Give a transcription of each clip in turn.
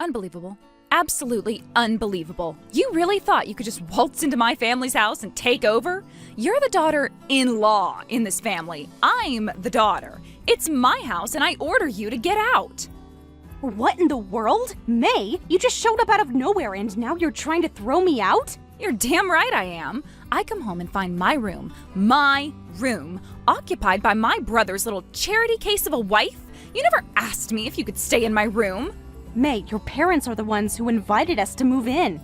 Unbelievable. Absolutely unbelievable. You really thought you could just waltz into my family's house and take over? You're the daughter-in-law in this family. I'm the daughter. It's my house and I order you to get out. What in the world? May, you just showed up out of nowhere and now you're trying to throw me out? You're damn right I am. I come home and find my room, occupied by my brother's little charity case of a wife. You never asked me if you could stay in my room. May, your parents are the ones who invited us to move in.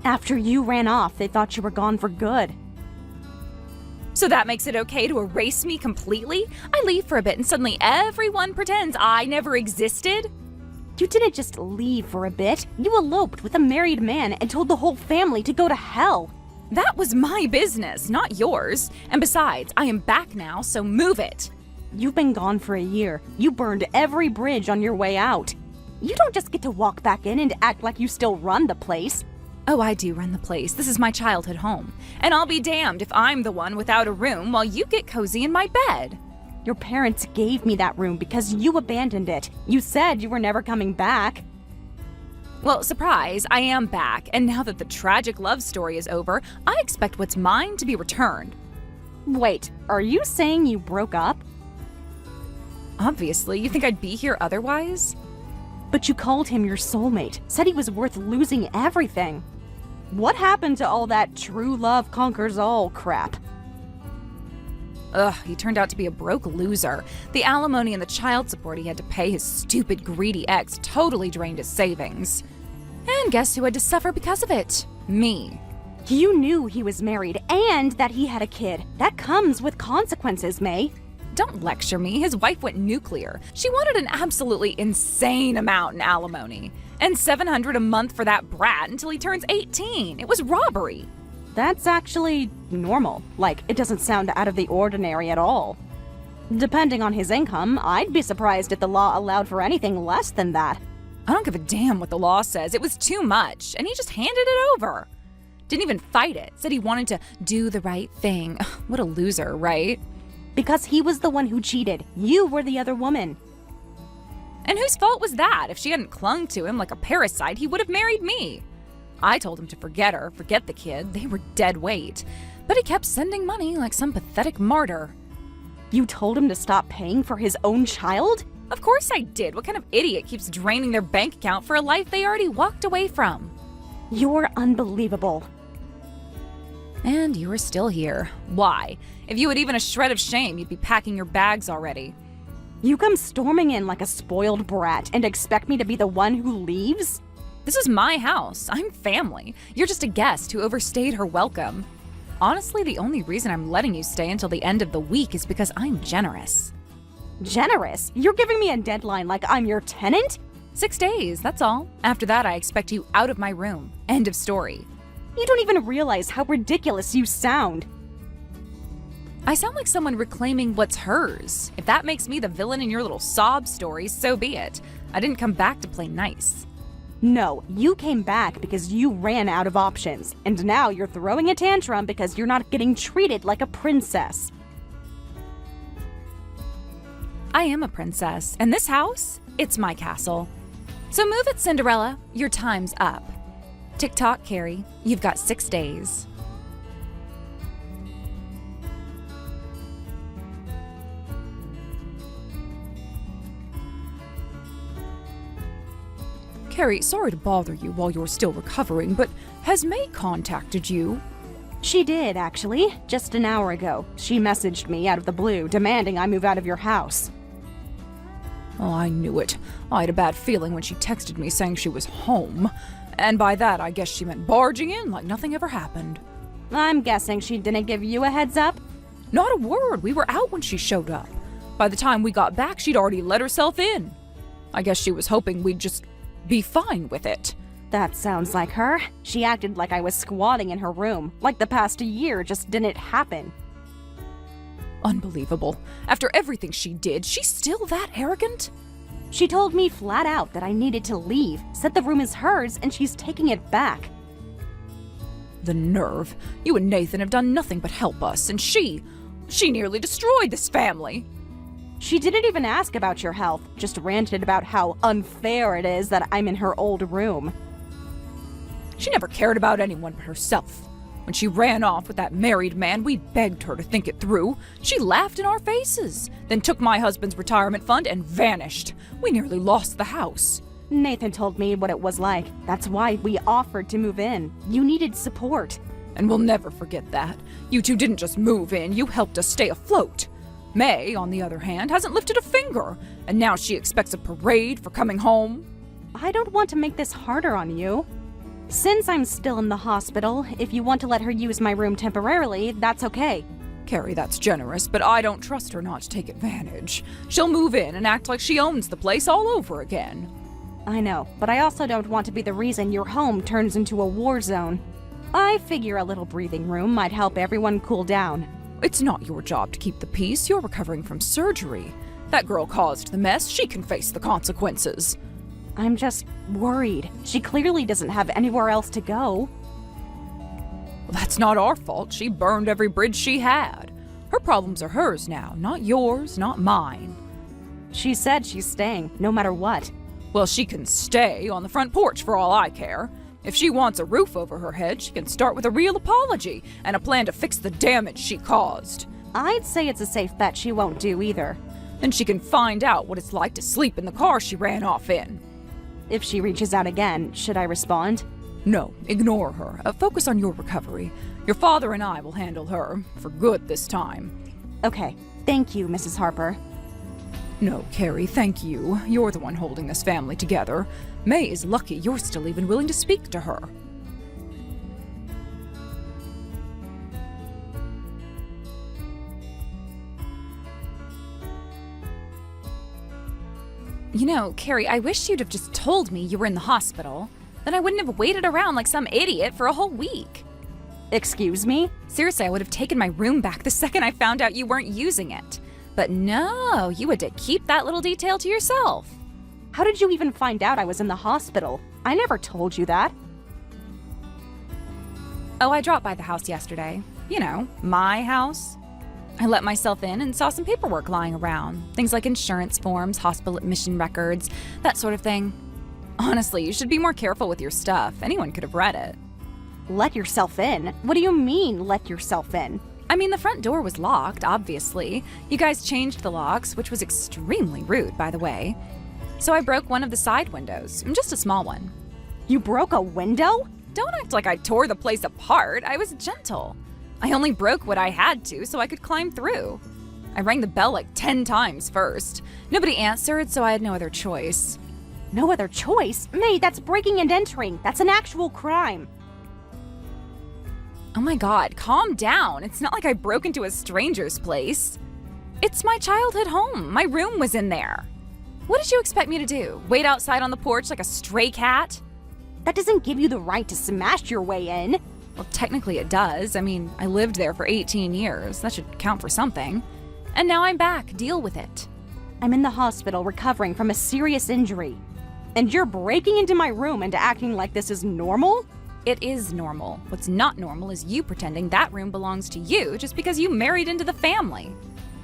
After you ran off, they thought you were gone for good. So that makes it okay to erase me completely? I leave for a bit and suddenly everyone pretends I never existed? You didn't just leave for a bit. You eloped with a married man and told the whole family to go to hell. That was my business, not yours. And besides, I am back now, so move it. You've been gone for a year. You burned every bridge on your way out. You don't just get to walk back in and act like you still run the place. Oh, I do run the place. This is my childhood home. And I'll be damned if I'm the one without a room while you get cozy in my bed. Your parents gave me that room because you abandoned it. You said you were never coming back. Well, surprise, I am back. And now that the tragic love story is over, I expect what's mine to be returned. Wait, are you saying you broke up? Obviously, you think I'd be here otherwise? But you called him your soulmate, said he was worth losing everything. What happened to all that true love conquers all crap? Ugh, he turned out to be a broke loser. The alimony and the child support he had to pay his stupid, greedy ex totally drained his savings. And guess who had to suffer because of it? Me. You knew he was married and that he had a kid. That comes with consequences, May. Don't lecture me. His wife went nuclear. She wanted an absolutely insane amount in alimony. And $700 a month for that brat until he turns 18. It was robbery. That's actually normal. Like, it doesn't sound out of the ordinary at all. Depending on his income, I'd be surprised if the law allowed for anything less than that. I don't give a damn what the law says. It was too much, and he just handed it over. Didn't even fight it. Said he wanted to do the right thing. What a loser, right? Because he was the one who cheated. You were the other woman. And whose fault was that? If she hadn't clung to him like a parasite, he would have married me. I told him to forget her, forget the kid. They were dead weight. But he kept sending money like some pathetic martyr. You told him to stop paying for his own child? Of course I did. What kind of idiot keeps draining their bank account for a life they already walked away from? You're unbelievable. And you are still here. Why? If you had even a shred of shame, you'd be packing your bags already. You come storming in like a spoiled brat and expect me to be the one who leaves? This is my house. I'm family. You're just a guest who overstayed her welcome. Honestly, the only reason I'm letting you stay until the end of the week is because I'm generous. Generous? You're giving me a deadline like I'm your tenant? 6 days, that's all. After that, I expect you out of my room. End of story. You don't even realize how ridiculous you sound. I sound like someone reclaiming what's hers. If that makes me the villain in your little sob story, so be it. I didn't come back to play nice. No, you came back because you ran out of options, and now you're throwing a tantrum because you're not getting treated like a princess. I am a princess, and this house, it's my castle. So move it, Cinderella. Your time's up. Tick-tock, Carrie. You've got 6 days. Carrie, sorry to bother you while you're still recovering, but has May contacted you? She did, actually. Just an hour ago. She messaged me out of the blue, demanding I move out of your house. Oh, I knew it. I had a bad feeling when she texted me saying she was home. And by that, I guess she meant barging in like nothing ever happened. I'm guessing she didn't give you a heads up? Not a word. We were out when she showed up. By the time we got back, she'd already let herself in. I guess she was hoping we'd just be fine with it. That sounds like her. She acted like I was squatting in her room, like the past year just didn't happen. Unbelievable. After everything she did, she's still that arrogant? She told me flat out that I needed to leave, said the room is hers and she's taking it back. The nerve. You and Nathan have done nothing but help us, and she nearly destroyed this family. She didn't even ask about your health, just ranted about how unfair it is that I'm in her old room. She never cared about anyone but herself. When she ran off with that married man, we begged her to think it through. She laughed in our faces, then took my husband's retirement fund and vanished. We nearly lost the house. Nathan told me what it was like. That's why we offered to move in. You needed support. And we'll never forget that. You two didn't just move in, you helped us stay afloat. May, on the other hand, hasn't lifted a finger, and now she expects a parade for coming home. I don't want to make this harder on you. Since I'm still in the hospital, if you want to let her use my room temporarily, that's okay. Carrie, that's generous, but I don't trust her not to take advantage. She'll move in and act like she owns the place all over again. I know, but I also don't want to be the reason your home turns into a war zone. I figure a little breathing room might help everyone cool down. It's not your job to keep the peace. You're recovering from surgery. That girl caused the mess. She can face the consequences. I'm just worried. She clearly doesn't have anywhere else to go. Well, that's not our fault. She burned every bridge she had. Her problems are hers now, not yours, not mine. She said she's staying, no matter what. Well, she can stay on the front porch for all I care. If she wants a roof over her head, she can start with a real apology and a plan to fix the damage she caused. I'd say it's a safe bet she won't do either. Then she can find out what it's like to sleep in the car she ran off in. If she reaches out again, should I respond? No, ignore her. Focus on your recovery. Your father and I will handle her, for good this time. Okay, thank you, Mrs. Harper. No, Carrie, thank you. You're the one holding this family together. May is lucky you're still even willing to speak to her. You know, Carrie, I wish you'd have just told me you were in the hospital. Then I wouldn't have waited around like some idiot for a whole week. Excuse me? Seriously, I would have taken my room back the second I found out you weren't using it. But no, you had to keep that little detail to yourself. How did you even find out I was in the hospital? I never told you that. Oh, I dropped by the house yesterday. You know, my house. I let myself in and saw some paperwork lying around. Things like insurance forms, hospital admission records, that sort of thing. Honestly, you should be more careful with your stuff. Anyone could have read it. Let yourself in? What do you mean, let yourself in? I mean, the front door was locked, obviously. You guys changed the locks, which was extremely rude, by the way. So I broke one of the side windows, just a small one. You broke a window? Don't act like I tore the place apart. I was gentle. I only broke what I had to so I could climb through. I rang the bell like 10 times first. Nobody answered, so I had no other choice. No other choice? May, that's breaking and entering. That's an actual crime. Oh my god, calm down. It's not like I broke into a stranger's place. It's my childhood home. My room was in there. What did you expect me to do? Wait outside on the porch like a stray cat? That doesn't give you the right to smash your way in. Well, technically it does. I mean, I lived there for 18 years. That should count for something. And now I'm back. Deal with it. I'm in the hospital recovering from a serious injury. And you're breaking into my room and acting like this is normal? It is normal. What's not normal is you pretending that room belongs to you just because you married into the family.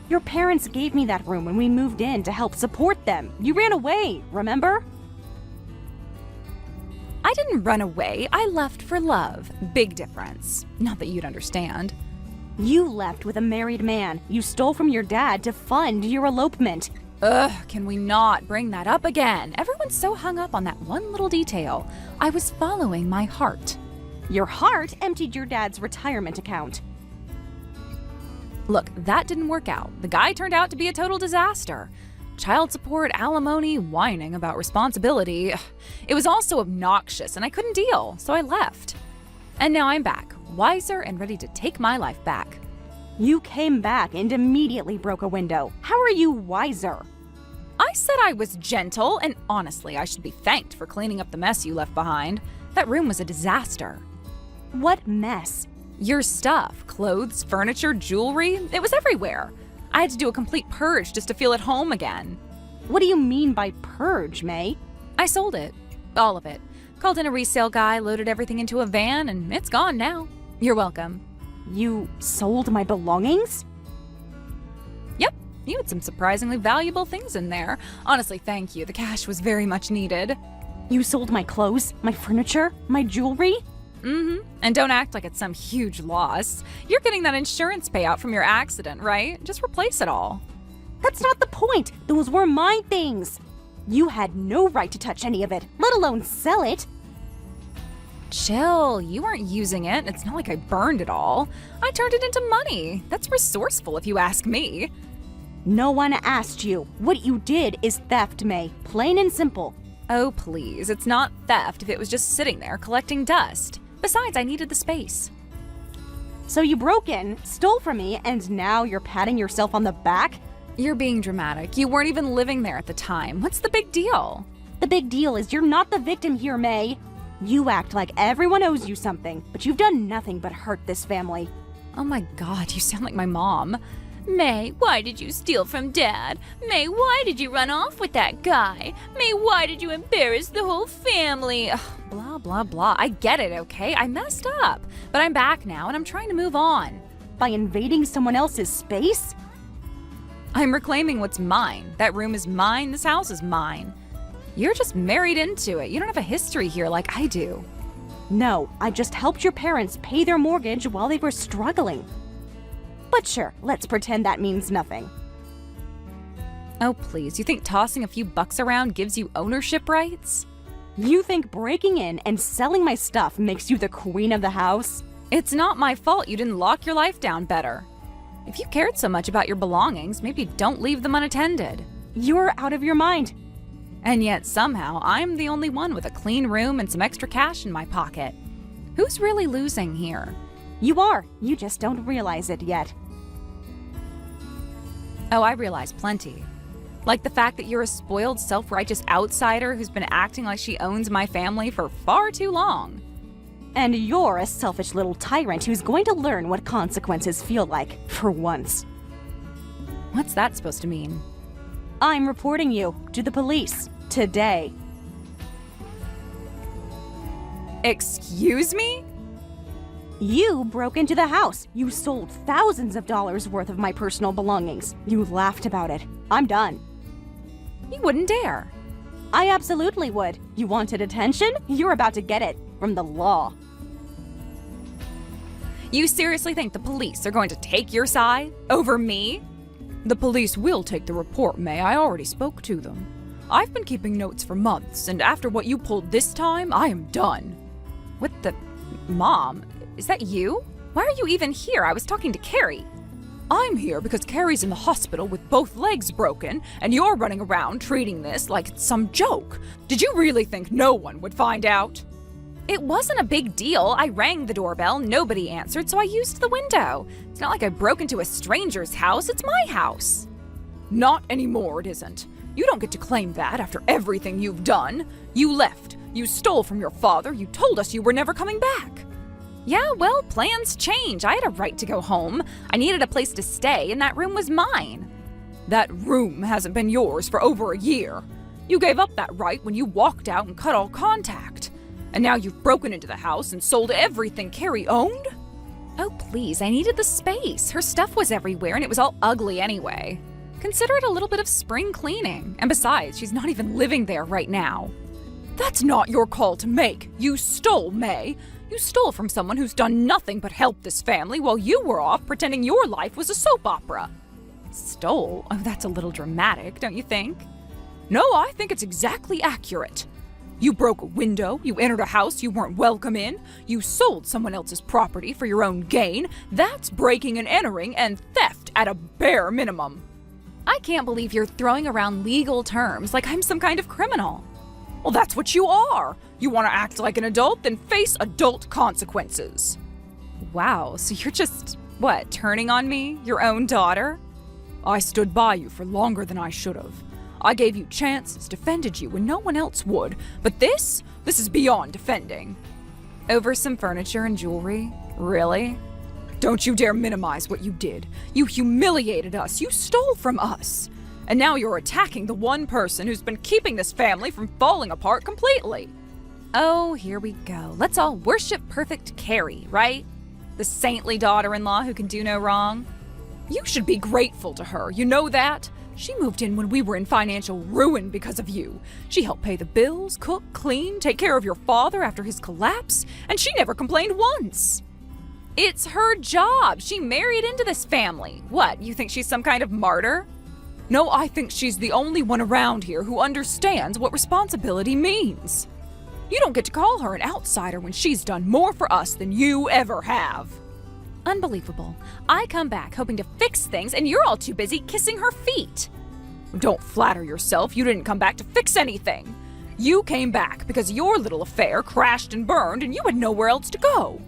Your parents gave me that room when we moved in to help support them. You ran away, remember? I didn't run away. I left for love. Big difference. Not that you'd understand. You left with a married man. You stole from your dad to fund your elopement. Ugh, can we not bring that up again? Everyone's so hung up on that one little detail. I was following my heart. Your heart emptied your dad's retirement account. Look, that didn't work out. The guy turned out to be a total disaster. Child support, alimony, whining about responsibility. It was all so obnoxious and I couldn't deal, so I left. And now I'm back, wiser and ready to take my life back. You came back and immediately broke a window. How are you wiser? I said I was gentle, and honestly, I should be thanked for cleaning up the mess you left behind. That room was a disaster. What mess? Your stuff, clothes, furniture, jewelry, it was everywhere. I had to do a complete purge just to feel at home again. What do you mean by purge, May? I sold it. All of it. Called in a resale guy, loaded everything into a van, and it's gone now. You're welcome. You sold my belongings? Yep. You had some surprisingly valuable things in there. Honestly, thank you. The cash was very much needed. You sold my clothes, my furniture, my jewelry? And don't act like it's some huge loss. You're getting that insurance payout from your accident, right? Just replace it all. That's not the point. Those were my things. You had no right to touch any of it, let alone sell it. Chill, you weren't using it. It's not like I burned it all. I turned it into money. That's resourceful if you ask me. No one asked you. What you did is theft, May. Plain and simple. Oh, please. It's not theft if it was just sitting there collecting dust. Besides, I needed the space. So you broke in, stole from me, and now you're patting yourself on the back? You're being dramatic. You weren't even living there at the time. What's the big deal? The big deal is you're not the victim here, May. You act like everyone owes you something, but you've done nothing but hurt this family. Oh my god, you sound like my mom. May, why did you steal from Dad? May, why did you run off with that guy? May, why did you embarrass the whole family? Ugh, blah, blah, blah. I get it, okay? I messed up. But I'm back now, and I'm trying to move on. By invading someone else's space? I'm reclaiming what's mine. That room is mine. This house is mine. You're just married into it. You don't have a history here like I do. No, I just helped your parents pay their mortgage while they were struggling. But sure, let's pretend that means nothing. Oh, please. You think tossing a few bucks around gives you ownership rights? You think breaking in and selling my stuff makes you the queen of the house? It's not my fault you didn't lock your life down better. If you cared so much about your belongings, maybe don't leave them unattended. You're out of your mind. And yet somehow I'm the only one with a clean room and some extra cash in my pocket. Who's really losing here? You are. You just don't realize it yet. Oh, I realize plenty. Like the fact that you're a spoiled, self-righteous outsider who's been acting like she owns my family for far too long. And you're a selfish little tyrant who's going to learn what consequences feel like, for once. What's that supposed to mean? I'm reporting you to the police today. Excuse me? You broke into the house. You sold thousands of dollars worth of my personal belongings. You laughed about it. I'm done. You wouldn't dare. I absolutely would. You wanted attention? You're about to get it from the law. You seriously think the police are going to take your side over me? The police will take the report, May. I already spoke to them. I've been keeping notes for months, and after what you pulled this time, I am done. What the... Mom, is that you? Why are you even here? I was talking to Carrie. I'm here because Carrie's in the hospital with both legs broken, and you're running around treating this like it's some joke. Did you really think no one would find out? It wasn't a big deal. I rang the doorbell, nobody answered, so I used the window. It's not like I broke into a stranger's house, it's my house. Not anymore, it isn't. You don't get to claim that after everything you've done. You left, you stole from your father, you told us you were never coming back. Yeah, well, plans change. I had a right to go home. I needed a place to stay, and that room was mine. That room hasn't been yours for over a year. You gave up that right when you walked out and cut all contact. And now you've broken into the house and sold everything Carrie owned? Oh, please, I needed the space. Her stuff was everywhere, and it was all ugly anyway. Consider it a little bit of spring cleaning. And besides, she's not even living there right now. That's not your call to make. You stole, May. You stole from someone who's done nothing but help this family while you were off pretending your life was a soap opera. Stole? Oh, that's a little dramatic, don't you think? No, I think it's exactly accurate. You broke a window, you entered a house you weren't welcome in, you sold someone else's property for your own gain. That's breaking and entering and theft at a bare minimum. I can't believe you're throwing around legal terms like I'm some kind of criminal. Well, that's what you are. You want to act like an adult, then face adult consequences. Wow, so you're just, what, turning on me? Your own daughter? I stood by you for longer than I should have. I gave you chances, defended you when no one else would. But this is beyond defending. Over some furniture and jewelry? Really? Don't you dare minimize what you did. You humiliated us. You stole from us. And now you're attacking the one person who's been keeping this family from falling apart completely. Oh, here we go. Let's all worship perfect Carrie, right? The saintly daughter-in-law who can do no wrong. You should be grateful to her, you know that? She moved in when we were in financial ruin because of you. She helped pay the bills, cook, clean, take care of your father after his collapse, and she never complained once. It's her job. She married into this family. What, you think she's some kind of martyr? No, I think she's the only one around here who understands what responsibility means. You don't get to call her an outsider when she's done more for us than you ever have. Unbelievable. I come back hoping to fix things and you're all too busy kissing her feet. Don't flatter yourself. You didn't come back to fix anything. You came back because your little affair crashed and burned and you had nowhere else to go.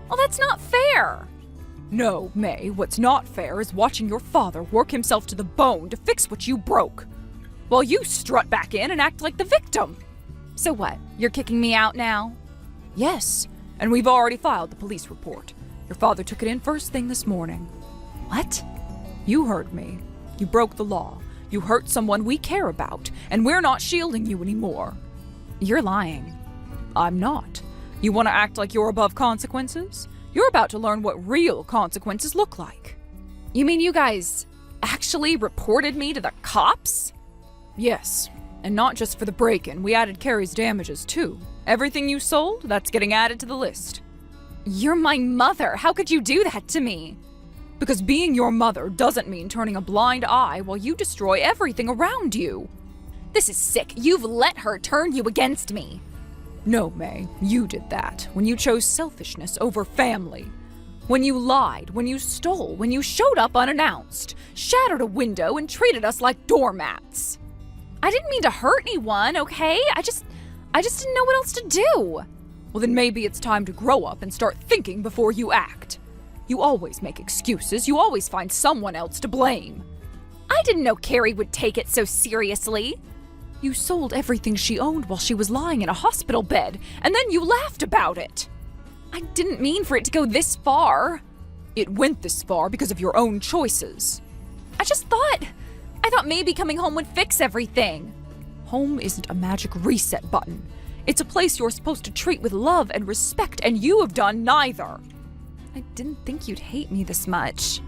Well, that's not fair. No, May, what's not fair is watching your father work himself to the bone to fix what you broke, while you strut back in and act like the victim. So what, you're kicking me out now? Yes, and we've already filed the police report. Your father took it in first thing this morning. What? You heard me. You broke the law. You hurt someone we care about, and we're not shielding you anymore. You're lying. I'm not. You want to act like you're above consequences? You're about to learn what real consequences look like. You mean you guys actually reported me to the cops? Yes, and not just for the break-in. We added Carrie's damages, too. Everything you sold, that's getting added to the list. You're my mother. How could you do that to me? Because being your mother doesn't mean turning a blind eye while you destroy everything around you. This is sick. You've let her turn you against me. No, May, you did that when you chose selfishness over family. When you lied, when you stole, when you showed up unannounced, shattered a window and treated us like doormats. I didn't mean to hurt anyone, okay? I just didn't know what else to do. Well, then maybe it's time to grow up and start thinking before you act. You always make excuses. You always find someone else to blame. I didn't know Carrie would take it so seriously. You sold everything she owned while she was lying in a hospital bed, and then you laughed about it. I didn't mean for it to go this far. It went this far because of your own choices. I thought maybe coming home would fix everything. Home isn't a magic reset button. It's a place you're supposed to treat with love and respect, and you have done neither. I didn't think you'd hate me this much.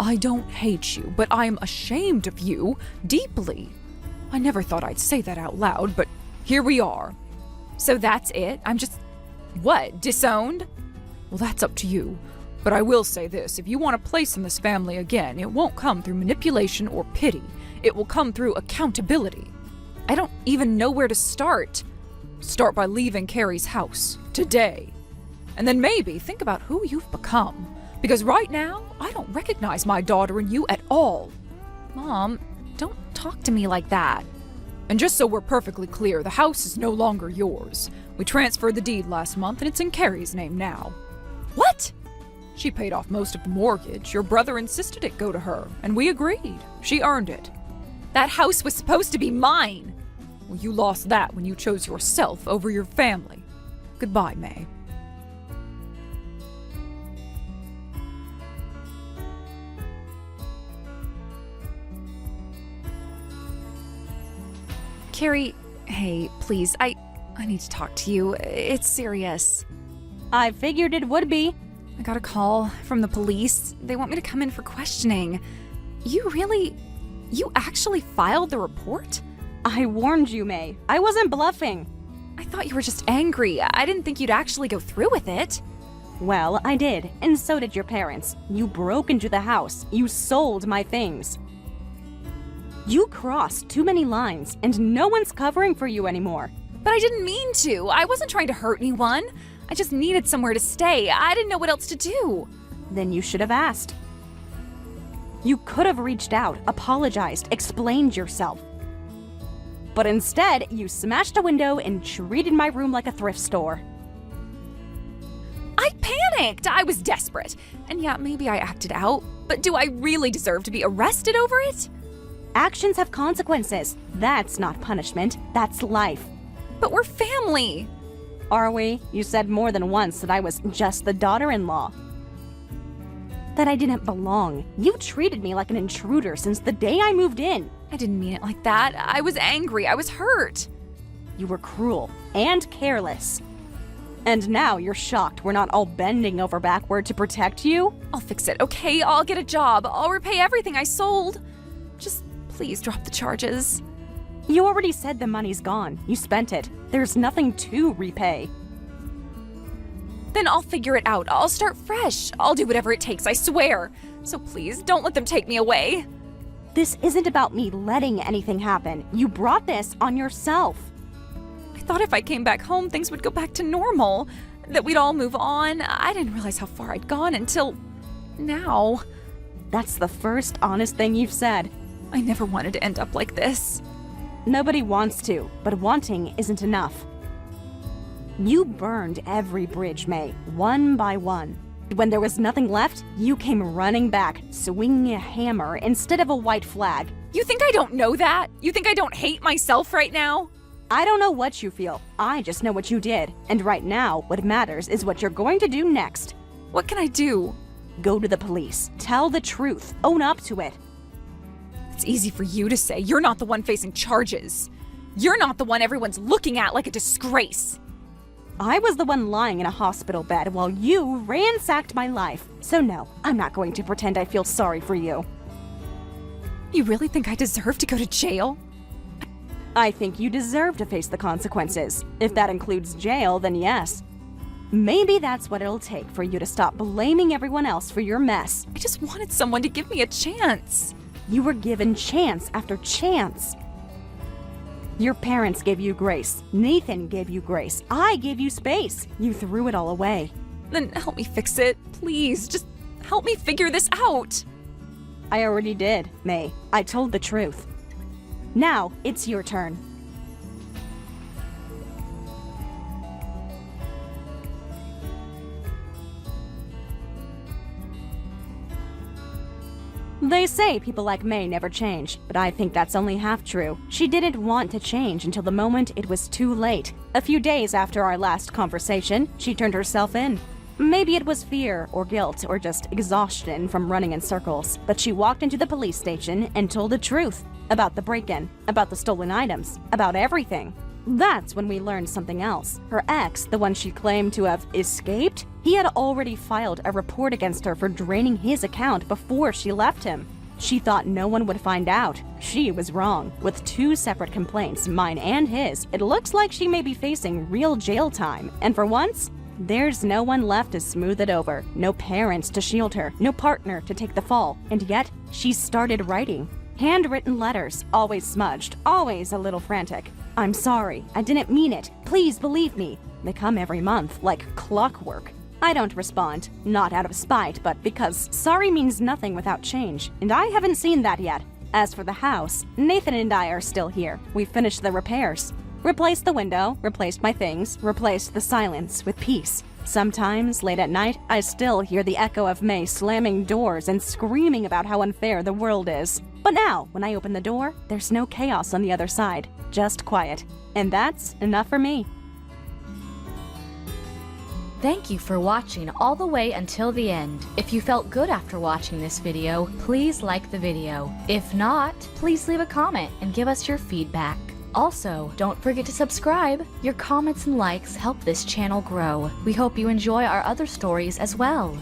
I don't hate you, but I'm ashamed of you deeply. I never thought I'd say that out loud, but here we are. So that's it? I'm just, what, disowned? Well, that's up to you. But I will say this, if you want a place in this family again, it won't come through manipulation or pity. It will come through accountability. I don't even know where to start. Start by leaving Carrie's house, today. And then maybe think about who you've become. Because right now, I don't recognize my daughter in you at all. Mom, don't talk to me like that. And just so we're perfectly clear, the house is no longer yours. We transferred the deed last month and it's in Carrie's name now. What? She paid off most of the mortgage. Your brother insisted it go to her, and we agreed. She earned it. That house was supposed to be mine. Well, you lost that when you chose yourself over your family. Goodbye, May. Carrie, hey, please, I need to talk to you. It's serious. I figured it would be. I got a call from the police. They want me to come in for questioning. You actually filed the report? I warned you, May. I wasn't bluffing. I thought you were just angry. I didn't think you'd actually go through with it. Well, I did, and so did your parents. You broke into the house. You sold my things. You crossed too many lines, and no one's covering for you anymore. But I didn't mean to. I wasn't trying to hurt anyone. I just needed somewhere to stay. I didn't know what else to do. Then you should have asked. You could have reached out, apologized, explained yourself. But instead, you smashed a window and treated my room like a thrift store. I panicked. I was desperate. And yeah, maybe I acted out. But do I really deserve to be arrested over it? Actions have consequences. That's not punishment. That's life. But we're family. Are we? You said more than once that I was just the daughter-in-law. That I didn't belong. You treated me like an intruder since the day I moved in. I didn't mean it like that. I was angry. I was hurt. You were cruel and careless. And now you're shocked we're not all bending over backward to protect you? I'll fix it, okay? I'll get a job. I'll repay everything I sold. Just please drop the charges. You already said the money's gone. You spent it. There's nothing to repay. Then I'll figure it out. I'll start fresh. I'll do whatever it takes, I swear. So please, don't let them take me away. This isn't about me letting anything happen. You brought this on yourself. I thought if I came back home, things would go back to normal. That we'd all move on. I didn't realize how far I'd gone until now. That's the first honest thing you've said. I never wanted to end up like this. Nobody wants to, but wanting isn't enough. You burned every bridge, May, one by one. When there was nothing left, you came running back, swinging a hammer instead of a white flag. You think I don't know that? You think I don't hate myself right now? I don't know what you feel. I just know what you did. And right now, what matters is what you're going to do next. What can I do? Go to the police. Tell the truth. Own up to it. It's easy for you to say. You're not the one facing charges. You're not the one everyone's looking at like a disgrace. I was the one lying in a hospital bed while you ransacked my life. So no, I'm not going to pretend I feel sorry for you. You really think I deserve to go to jail? I think you deserve to face the consequences. If that includes jail, then yes. Maybe that's what it'll take for you to stop blaming everyone else for your mess. I just wanted someone to give me a chance. You were given chance after chance. Your parents gave you grace. Nathan gave you grace. I gave you space. You threw it all away. Then help me fix it. Please, just help me figure this out. I already did, May. I told the truth. Now, it's your turn. They say people like May never change, but I think that's only half true. She didn't want to change until the moment it was too late. A few days after our last conversation, she turned herself in. Maybe it was fear or guilt or just exhaustion from running in circles, but she walked into the police station and told the truth about the break-in, about the stolen items, about everything. That's when we learned something else. Her ex, the one she claimed to have escaped, he had already filed a report against her for draining his account before she left him. She thought no one would find out. She was wrong. With 2 separate complaints, mine and his, it looks like she may be facing real jail time. And for once, there's no one left to smooth it over. No parents to shield her. No partner to take the fall. And yet, she started writing. Handwritten letters, always smudged, always a little frantic. I'm sorry, I didn't mean it. Please believe me. They come every month, like clockwork. I don't respond, not out of spite, but because sorry means nothing without change, and I haven't seen that yet. As for the house, Nathan and I are still here. We finished the repairs. Replaced the window, replaced my things, replaced the silence with peace. Sometimes, late at night, I still hear the echo of May slamming doors and screaming about how unfair the world is. But now, when I open the door, there's no chaos on the other side, just quiet. And that's enough for me. Thank you for watching all the way until the end. If you felt good after watching this video, please like the video. If not, please leave a comment and give us your feedback. Also, don't forget to subscribe. Your comments and likes help this channel grow. We hope you enjoy our other stories as well.